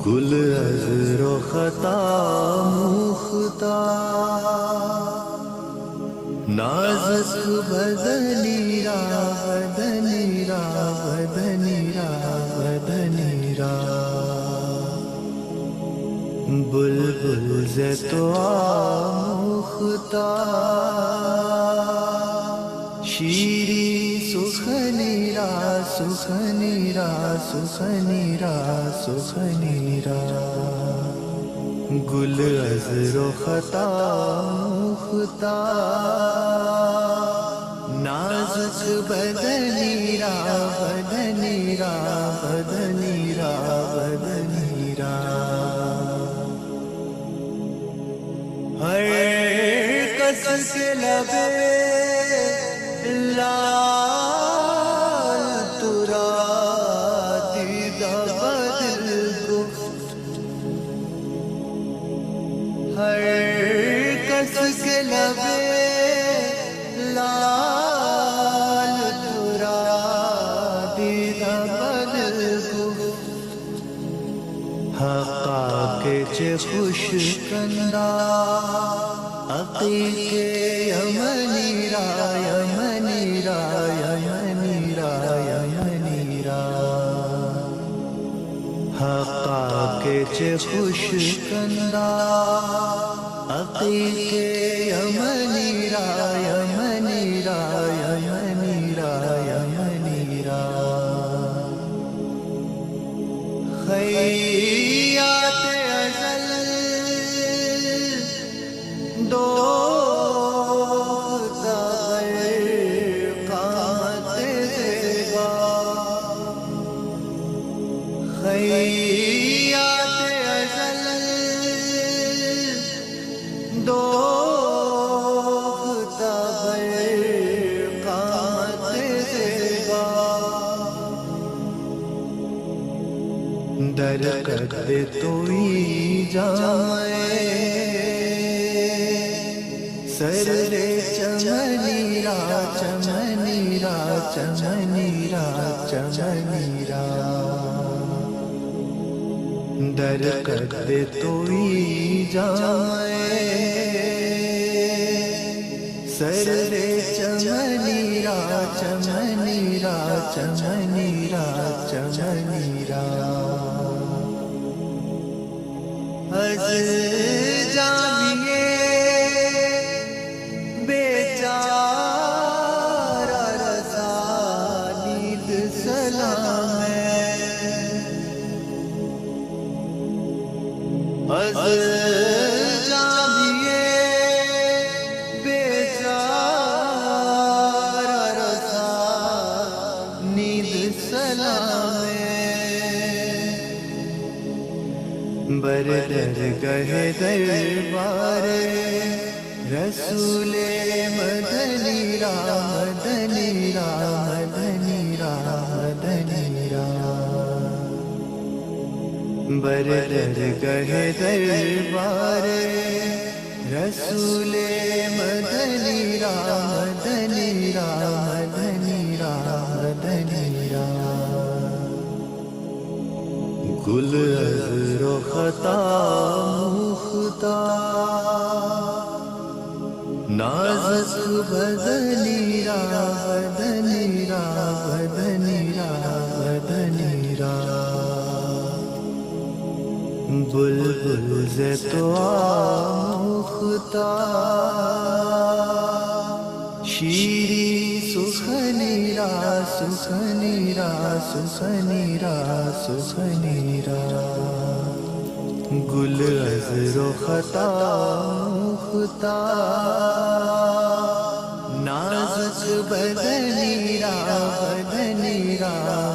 گل از و خطا مختار نازک بدنی را بدنی را بدنی را بدنی را بلبل ز تو مختار شیری سخنی را سخنی را سخنی را سخنی را گل از رختا مختار نازک بدنی را بدنی را بدنی را بدنی را ہر کس کے لبے لال ترا دیدہ بدل گفت ہر کس کے لبے لال ترا دیدہ بدل گفت حقا کے چے خوش کندہ عقیق یمنی را یمنی را یمنی را یمنی را حقا کے چے خوش کندہ عقیق یمنی را یمنی را یمنی را یمنی را خیات ازل دو خیات ازل دو قامت زیبا در قد توئی جائے سر چمنی را چمنی را چمنی را چمنی را در قد توئی جائے سر چمنی را چمنی را چمنی را چمنی را از جامیے بیچارہ رضا نید سلام از جامیے بیچارہ رضا نید سلام بردرگہ دربار رسول مدنی را مدنی را مدنی را مدنی را بردرگہ دربار رسول مدنی را مدنی را مدنی را مدنی را گل از رختا مختار نازک بدنی را بدنی را بدنی را بدنی را بلبل ز تو مختار شیری سخنی را سخنی را سخنی را سخنی را گل از رختا مختار نازک بدنی را بدنی را